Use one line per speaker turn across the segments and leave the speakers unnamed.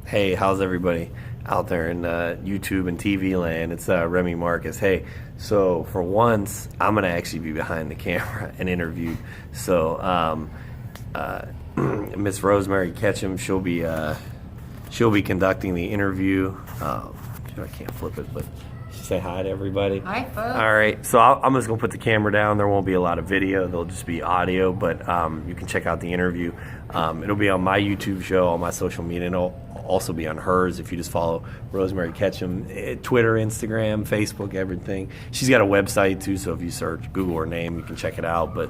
Hey, how's everybody out there in YouTube and TV land? It's Remi Marcus. Hey, so for once, I'm going to actually be behind the camera and interviewed. So Miss Rosemary Ketchum, she'll be conducting the interview. I can't flip it, but say hi to everybody.
Hi, folks.
All right, so I'm just going to put the camera down. There won't be a lot of video. There'll just be audio, but you can check out the interview. It'll be on my YouTube show, on my social media, and it'll also be on hers if you just follow Rosemary Ketchum, Twitter, Instagram, Facebook, everything. She's got a website, too, so if you search, Google her name, you can check it out. But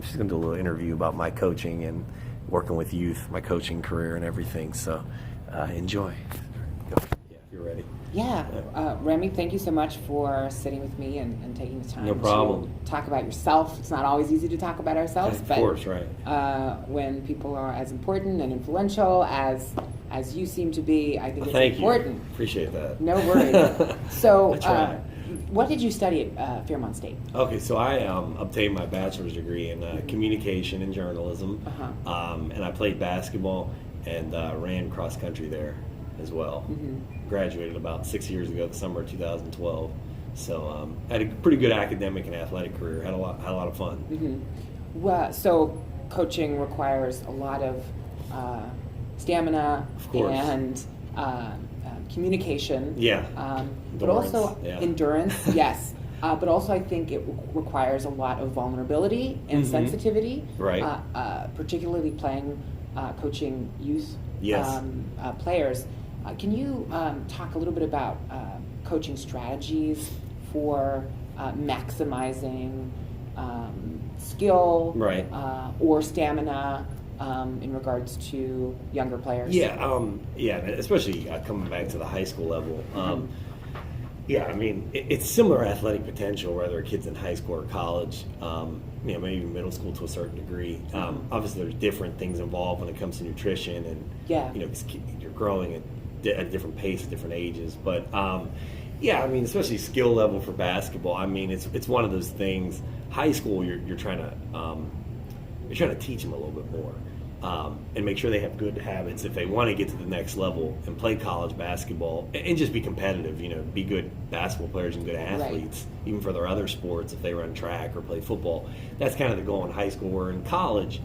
she's going to do a little interview about my coaching and working with youth, my coaching career and everything. So enjoy. Go. Yeah, if you're ready.
Yeah, Remi, thank you so much for sitting with me and taking the time
No problem.
to talk about yourself. It's not always easy to talk about ourselves,
Of
but
course, right.
When people are as important and influential as you seem to be, I think it's
Thank
important.
you. Appreciate that.
No worries. So,
I try.
what did you study at Fairmont State?
Okay, so I obtained my bachelor's degree in communication and journalism, and I played basketball and ran cross country there as well. Graduated about 6 years ago, the summer of 2012. So had a pretty good academic and athletic career. Had a lot of fun.
Well, so coaching requires a lot of stamina
Of course.
and communication.
Yeah.
But also
yeah.
endurance, yes. But also I think it requires a lot of vulnerability and sensitivity.
Right.
Particularly coaching youth
Yes.
players. Can you talk a little bit about coaching strategies for maximizing skill
Right.
or stamina in regards to younger players?
Yeah, especially coming back to the high school level. Yeah, I mean, it's similar athletic potential, whether a kid's in high school or college, maybe even middle school to a certain degree. Obviously, there's different things involved when it comes to nutrition, and you're growing at a different pace at different ages. But yeah, I mean, especially skill level for basketball. I mean, it's one of those things. High school, you're trying to teach them a little bit more. And make sure they have good habits if they want to get to the next level and play college basketball and just be competitive, be good basketball players and good athletes, even for their other sports if they run track or play football. That's kind of the goal in high school. Where in college,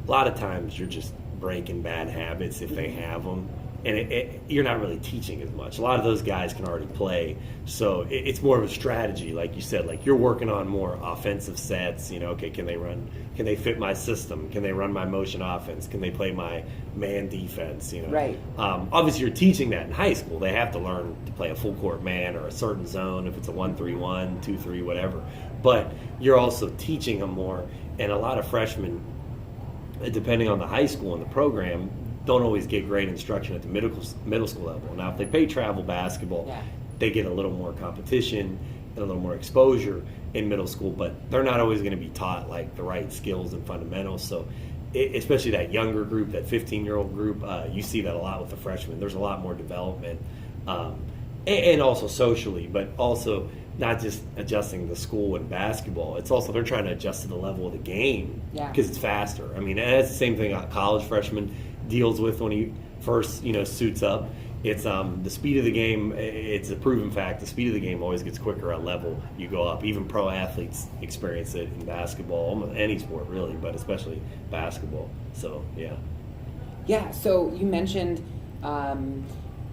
a lot of times you're just breaking bad habits if they have them. And you're not really teaching as much. A lot of those guys can already play, so it's more of a strategy, like you said. Like you're working on more offensive sets. Okay, can they fit my system? Can they run my motion offense? Can they play my man defense?
Right.
Obviously, you're teaching that in high school. They have to learn to play a full court man or a certain zone if it's a 1-3-1, 2-3, whatever. But you're also teaching them more, and a lot of freshmen, depending on the high school and the program, don't always get great instruction at the middle school level. Now, if they play travel basketball, they get a little more competition and a little more exposure in middle school, but they're not always going to be taught like the right skills and fundamentals. So especially that younger group, that 15-year-old group, you see that a lot with the freshmen. There's a lot more development, and also socially, but also not just adjusting the school and basketball. It's also they're trying to adjust to the level of the game because it's faster. I mean, and that's the same thing a college freshman deals with when he first suits up. It's the speed of the game. It's a proven fact. The speed of the game always gets quicker at level you go up. Even pro athletes experience it in basketball, almost any sport really, but especially basketball. So yeah.
So you mentioned the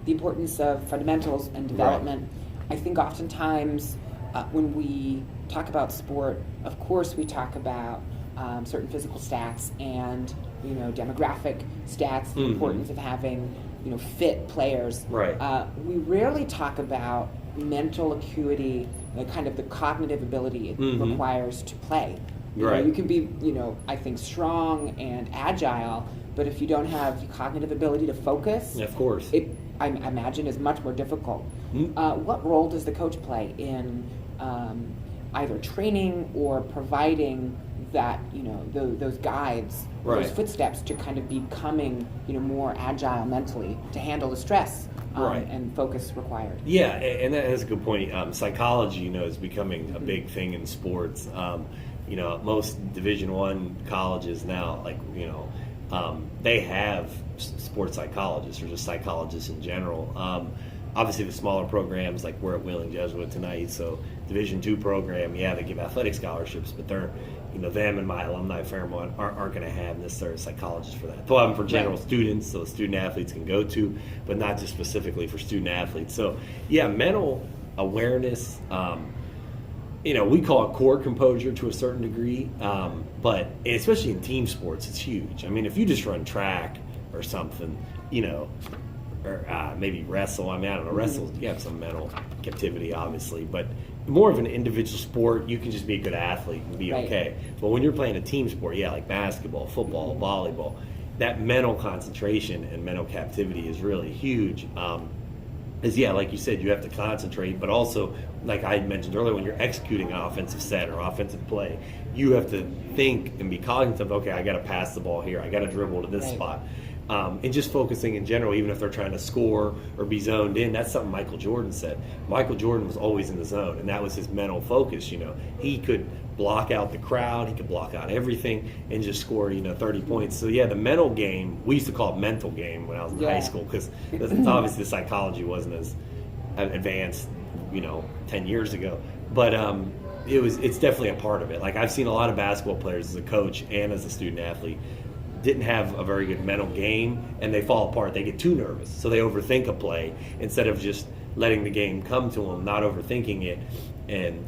importance of fundamentals and development. I think oftentimes when we talk about sport, of course we talk about certain physical stats and demographic stats, the importance of having fit players.
Right.
We rarely talk about mental acuity, kind of the cognitive ability it requires to play. You can be I think strong and agile, but if you don't have the cognitive ability to focus,
of course,
I imagine is much more difficult. What role does the coach play in either training or providing that those guides, those footsteps to kind of becoming more agile mentally to handle the stress and focus required?
Yeah, and that is a good point. Psychology, is becoming a big thing in sports. Most Division I colleges now, they have sports psychologists or just psychologists in general. Obviously, the smaller programs, like we're at Wheeling Jesuit tonight, so Division II program, yeah, they give athletic scholarships, but they're, them and my alumni Fairmont aren't going to have necessarily psychologists for that. They'll have them for general students, so student athletes can go to, but not just specifically for student athletes. So, yeah, mental awareness, we call it core composure to a certain degree, but especially in team sports, it's huge. I mean, if you just run track or something, or maybe wrestle. I mean, I don't know. Wrestle, you have some mental captivity, obviously, but more of an individual sport, you can just be a good athlete and be okay. But when you're playing a team sport, like basketball, football, volleyball, that mental concentration and mental captivity is really huge. Like you said, you have to concentrate, but also, like I mentioned earlier, when you're executing an offensive set or offensive play, you have to think and be cognizant of, okay, I got to pass the ball here, I got to dribble to this spot. And just focusing in general, even if they're trying to score or be zoned in, that's something Michael Jordan said. Michael Jordan was always in the zone, and that was his mental focus. He could block out the crowd, he could block out everything, and just score 30 points. So the mental game, we used to call it mental game when I was in high school, because it's obviously the psychology wasn't as advanced 10 years ago, but it's definitely a part of it. Like, I've seen a lot of basketball players as a coach and as a student athlete didn't have a very good mental game, and they fall apart. They get too nervous, so they overthink a play instead of just letting the game come to them, not overthinking it, and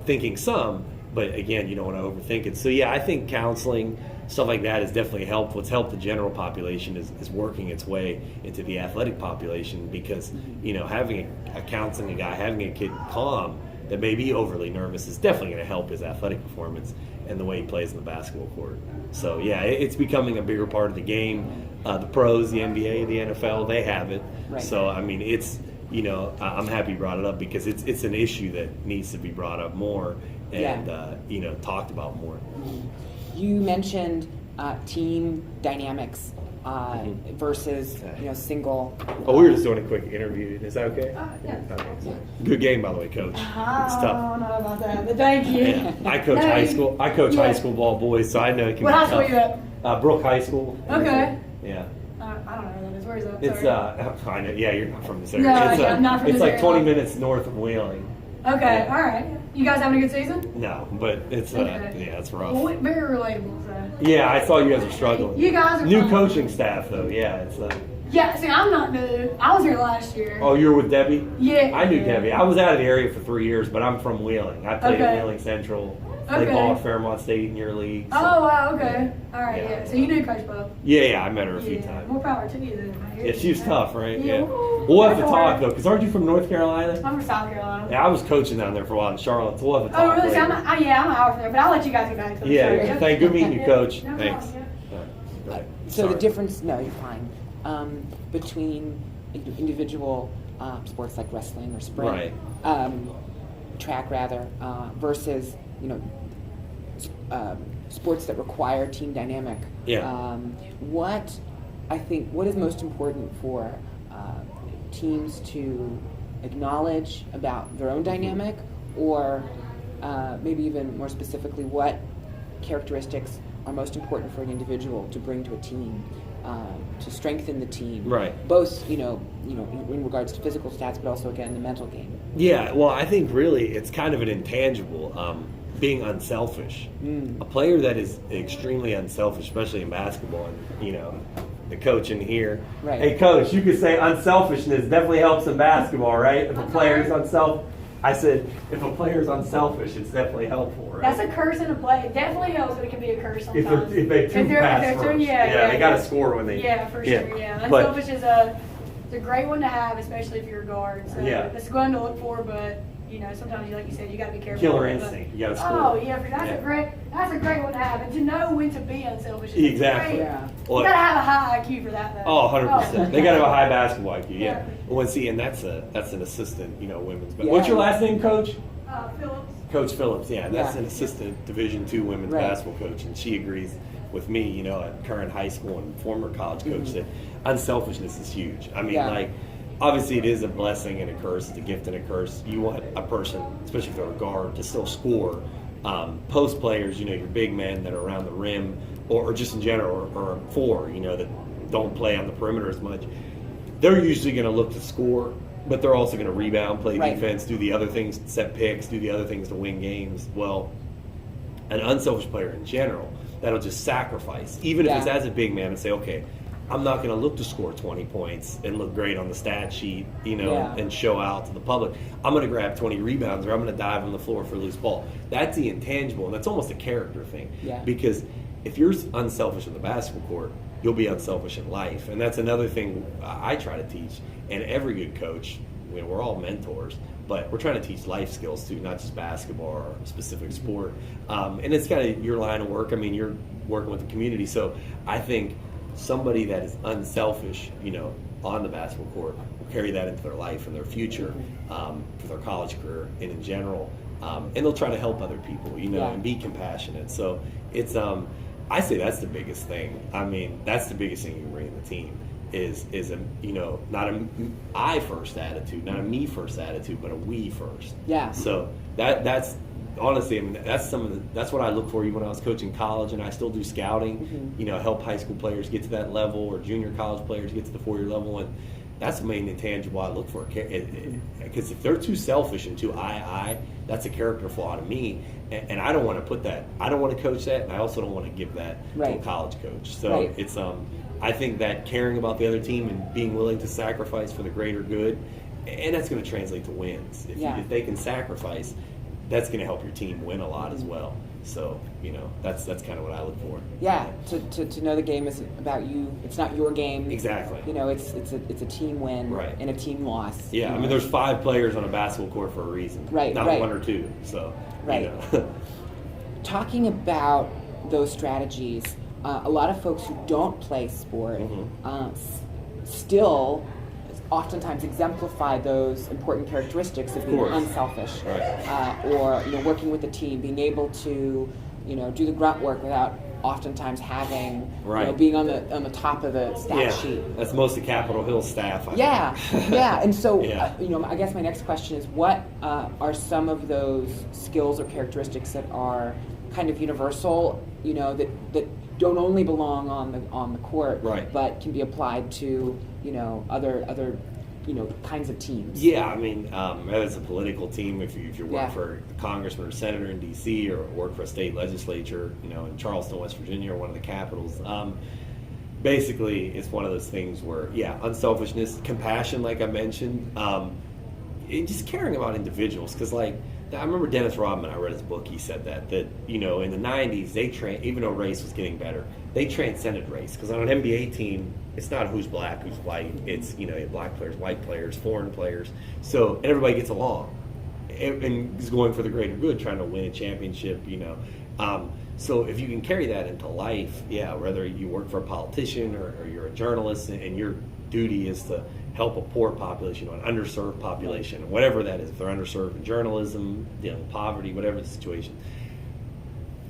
thinking some, but again, you don't want to overthink it. So I think counseling, stuff like that, has definitely helped. What's helped the general population is working its way into the athletic population, because having a counseling guy, having a kid calm that may be overly nervous, is definitely going to help his athletic performance and the way he plays in the basketball court. So it's becoming a bigger part of the game. The pros, the NBA, the NFL, they have it. Right. So I mean, it's I'm happy you brought it up, because it's an issue that needs to be brought up more and talked about more.
You mentioned team dynamics versus single.
Oh, we were just doing a quick interview. Is that okay?
Yeah.
Okay. Good game, by the way, Coach. It's tough.
I don't know about that, but thank you.
Yeah. I coach high school. I coach high school ball boys, so I know it can
what
be
high school
tough.
you at?
Brook High School.
Okay.
Yeah.
I don't know where that is. Where is that?
It's
Sorry.
I know. Yeah, you're not from this area.
No,
I'm
not from
it's
this
like
area.
20 minutes north of Wheeling.
Okay,
Yeah.
all right. You guys having a good season?
No, but it's
Okay.
it's rough.
Well, very relatable. So.
Yeah, I saw you guys are struggling.
You guys are
new
fun.
coaching staff though. Yeah, it's
Yeah, see, I'm not new. I was here last year.
Oh, you were with Debbie?
Yeah.
I knew Debbie. I was out of the area for 3 years, but I'm from Wheeling. I played at Wheeling Central. Played ball at Fairmont State in your league. So.
Oh, wow, okay. All right,
Yeah.
So you knew Coach Bo.
Yeah, I met her a few times.
More power to you then.
Yeah, she was tough, right?
Yeah.
We'll have to talk though, because aren't you from North Carolina?
I'm from South Carolina.
Yeah, I was coaching down there for a while in Charlotte, so we'll have to
Oh,
talk
really? See,
later.
I'm an hour from there, but I'll let you guys get back to it.
Yeah, thank you. Good meeting you, Coach.
No
Thanks.
problem,
So
Sorry.
the difference, no, you're fine, between individual sports like wrestling or sprint, track rather, versus sports that require team dynamic.
Yeah.
What is most important for teams to acknowledge about their own dynamic, or maybe even more specifically, what characteristics are most important for an individual to bring to a team to strengthen the team? Right. Both, in regards to physical stats, but also again the mental game.
Yeah. Well, I think really it's kind of an intangible. Being unselfish. A player that is extremely unselfish, especially in basketball, and the coach in here. Right. Hey, coach, you could say unselfishness definitely helps in basketball, right? If a player is I said, if a player's unselfish, it's definitely helpful, right?
That's a curse in a play. It definitely helps, but it can be a curse sometimes.
If they pass first. They got to score when they.
Yeah, for sure. Yeah, unselfish is a great one to have, especially if you're a guard. So it's one to look for, but sometimes, like you said, you got to be careful.
Killer instinct. You got to score.
Oh yeah, that's a great one to have, and to know when to be unselfish. Is
Exactly.
Great. Yeah. Well, you got to have a high IQ for that, though.
Oh, 100%. They got to have a high basketball IQ. Yeah. Well, see, and that's an assistant, women's. But what's your last name, Coach?
Phillips.
Coach Phillips. Yeah, that's an assistant Division II women's basketball coach, and she agrees with me. A current high school and former college coach, that unselfishness is huge. I mean, obviously it is a blessing and a curse. It's a gift and a curse. You want a person, especially if they're a guard, to still score. Post players, your big men that are around the rim, or just in general, or a 4, that don't play on the perimeter as much, they're usually going to look to score, but they're also going to rebound, play defense, do the other things, set picks, do the other things to win games. Well, an unselfish player in general, that'll just sacrifice, even if it's as a big man, and say, okay, I'm not going to look to score 20 points and look great on the stat sheet, and show out to the public. I'm going to grab 20 rebounds, or I'm going to dive on the floor for a loose ball. That's the intangible, and that's almost a character thing.
Yeah.
Because if you're unselfish in the basketball court, you'll be unselfish in life. And that's another thing I try to teach. And every good coach, we're all mentors, but we're trying to teach life skills too, not just basketball or a specific sport. And it's kind of your line of work. I mean, you're working with the community. So I think somebody that is unselfish, on the basketball court will carry that into their life and their future, for their college career and in general. And they'll try to help other people, and be compassionate. So it's, I say that's the biggest thing. I mean, that's the biggest thing you can bring in the team is a, not a I first attitude, not a me first attitude, but a we first.
Yeah.
So that's honestly, I mean, that's that's what I look for. Even when I was coaching college, and I still do scouting. Help high school players get to that level, or junior college players get to the 4-year level, and that's the main intangible I look for. Because if they're too selfish and too I, that's a character flaw to me, and I don't want to put that. I don't want to coach that, and I also don't want to give that to a college coach. So it's I think that caring about the other team and being willing to sacrifice for the greater good, and that's going to translate to wins. If they can sacrifice, that's going to help your team win a lot as well. So, that's kind of what I look for.
Yeah, to know the game is about you. It's not your game.
Exactly.
It's a team win and a team loss.
Yeah, I mean, there's 5 players on a basketball court for a reason.
Right,
not
right.
1 or 2. So,
right. Talking about those strategies, a lot of folks who don't play sport still oftentimes exemplify those important characteristics of being unselfish, or working with the team, being able to do the grunt work without oftentimes having being on the top of the stat sheet.
That's most of Capitol Hill staff.
And so I guess my next question is, what are some of those skills or characteristics that are kind of universal, that don't only belong on the court, but can be applied to other kinds of teams?
Yeah, I mean, whether it's a political team, if you work for a congressman or senator in D.C., or work for a state legislature, in Charleston, West Virginia, or one of the capitals. Basically, it's one of those things where, unselfishness, compassion, like I mentioned, and just caring about individuals. Because, I remember Dennis Rodman, I read his book, he said that in the 90s, even though race was getting better, they transcended race. Because on an NBA team, it's not who's black, who's white. It's, black players, white players, foreign players. So, and everybody gets along and is going for the greater good, trying to win a championship, So if you can carry that into life, whether you work for a politician or you're a journalist, and your duty is to help a poor population, an underserved population, whatever that is, if they're underserved in journalism, poverty, whatever the situation,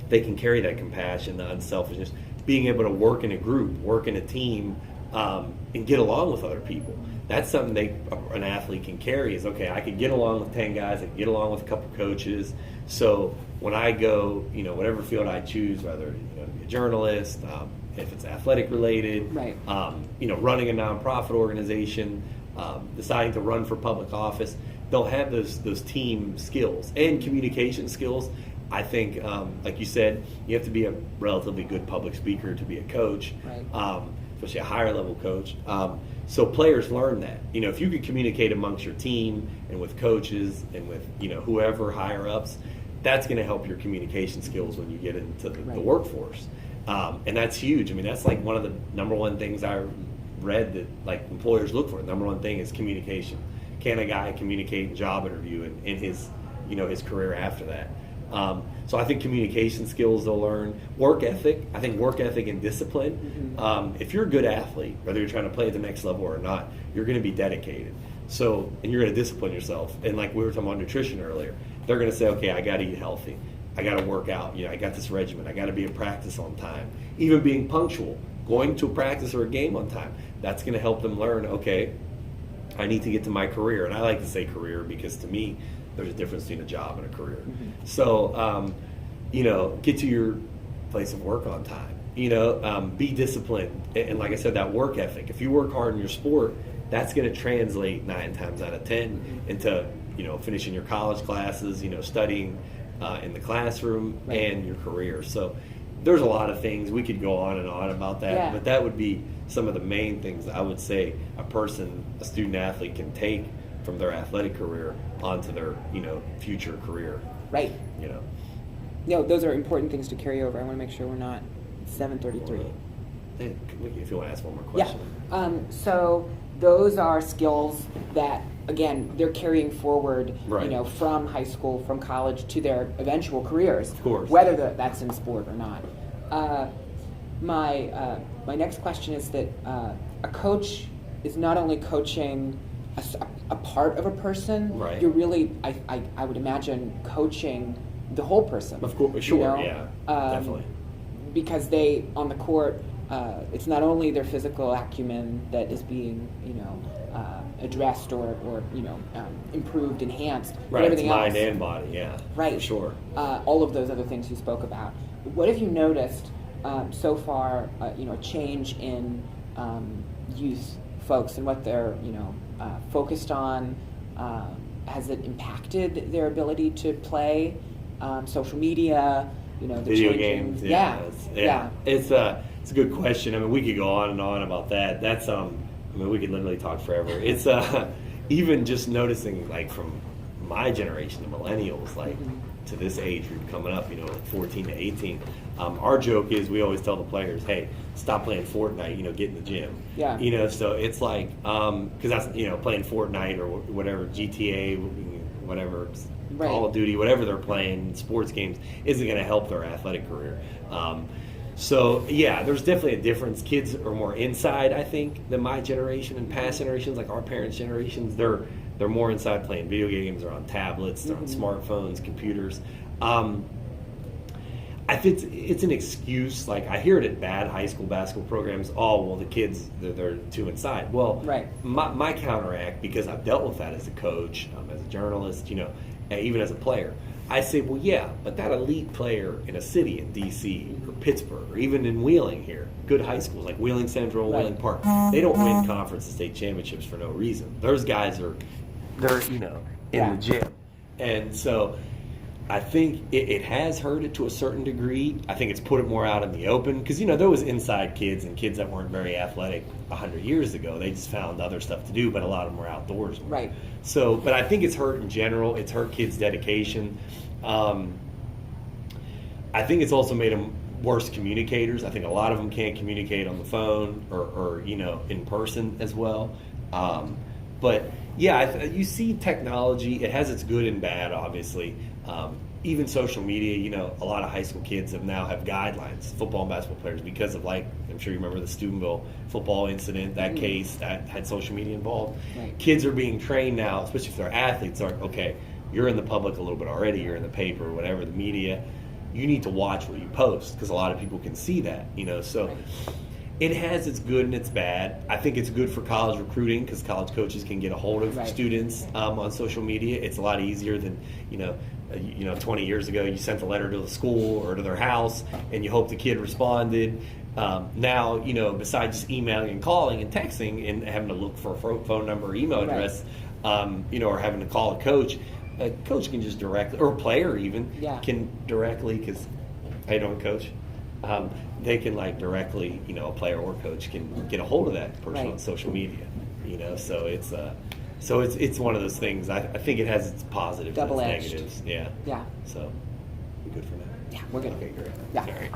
they can carry that compassion, the unselfishness, being able to work in a group, work in a team, and get along with other people. That's something an athlete can carry is, okay, I can get along with 10 guys, I can get along with a couple coaches. So when I go, whatever field I choose, whether to be a journalist, if it's athletic related, running a nonprofit organization, deciding to run for public office, they'll have those team skills and communication skills. I think, like you said, you have to be a relatively good public speaker to be a coach, especially a higher level coach. So players learn that. If you can communicate amongst your team and with coaches and with whoever higher ups, that's going to help your communication skills when you get into the workforce. And that's huge. I mean, that's like one of the number one things I read that employers look for. The number one thing is communication. Can a guy communicate in job interview and in his his career after that? So I think communication skills they'll learn. Work ethic. I think work ethic and discipline. If you're a good athlete, whether you're trying to play at the next level or not, you're going to be dedicated. So, and you're going to discipline yourself. And like we were talking about nutrition earlier, they're going to say, okay, I got to eat healthy. I got to work out. I got this regimen. I got to be at practice on time. Even being punctual, going to a practice or a game on time. That's going to help them learn, okay, I need to get to my career. And I like to say career because to me, there's a difference between a job and a career. So, get to your place of work on time. Be disciplined. And like I said, that work ethic. If you work hard in your sport, that's going to translate 9 times out of 10 into, finishing your college classes, studying in the classroom and your career. So there's a lot of things. We could go on and on about that, but that would be some of the main things that I would say a student athlete can take from their athletic career onto their, future career.
Right. No, those are important things to carry over. I want to make sure we're not 7:33.
If you want to ask one more question.
Yeah. So those are skills that, again, they're carrying forward, from high school, from college to their eventual careers.
Of course.
Whether that's in sport or not. My next question is that a coach is not only coaching a part of a person.
Right.
You're really, I would imagine, coaching the whole person.
Of course, sure, definitely.
Because they, on the court, it's not only their physical acumen that is being, addressed or improved, enhanced, but everything else.
Mind and body,
right.
For sure.
All of those other things you spoke about. What have you noticed so far, a change in youth folks and what they're, focused on? Has it impacted their ability to play? Social media, the
video
changing,
games. It's a good question. I mean, we could go on and on about that. That's we could literally talk forever. It's even just noticing, like, from my generation, the millennials, like to this age group coming up, like 14 to 18. Our joke is we always tell the players, hey, stop playing Fortnite, get in the gym.
Yeah.
So it's like, because that's, playing Fortnite or whatever, GTA, whatever,
right.
Call of Duty, whatever they're playing, sports games, isn't going to help their athletic career. So, there's definitely a difference. Kids are more inside, I think, than my generation and past generations, like our parents' generations. They're more inside playing video games. They're on tablets. They're on smartphones, computers. I think it's an excuse. Like, I hear it at bad high school basketball programs. Oh, well, the kids, they're too inside. Well,
right.
my counteract, because I've dealt with that as a coach, as a journalist, even as a player, I say, well, yeah, but that elite player in a city in D.C. or Pittsburgh or even in Wheeling here, good high schools like Wheeling Central,
right.
Wheeling Park, they don't win conference and state championships for no reason. Those guys they're in the gym. And so I think it has hurt it to a certain degree. I think it's put it more out in the open because, there was inside kids and kids that weren't very athletic 100 years ago. They just found other stuff to do, but a lot of them were outdoors.
Right.
So, but I think it's hurt in general. It's hurt kids' dedication. I think it's also made them worse communicators. I think a lot of them can't communicate on the phone or in person as well. But you see technology. It has its good and bad, obviously. Even social media, a lot of high school kids have guidelines, football and basketball players, because of, like, I'm sure you remember the Steubenville football incident, that case that had social media involved.
Right.
Kids are being trained now, especially if they're athletes, are, okay, you're in the public a little bit already, you're in the paper, whatever, the media, you need to watch what you post because a lot of people can see that, so right. It has its good and its bad. I think it's good for college recruiting because college coaches can get a hold of
right.
students on social media. It's a lot easier than 20 years ago you sent a letter to the school or to their house and you hope the kid responded. Now, besides just emailing and calling and texting and having to look for a phone number or email address, right. Or having to call a coach can just directly, or a player even, can directly, because I don't coach, they can directly, a player or coach can get a hold of that person right. on social media, so it's one of those things. I think it has its positives and its negatives. Yeah. So we're good for now.
Yeah, we're good.
Okay, great.
Yeah.
Sorry.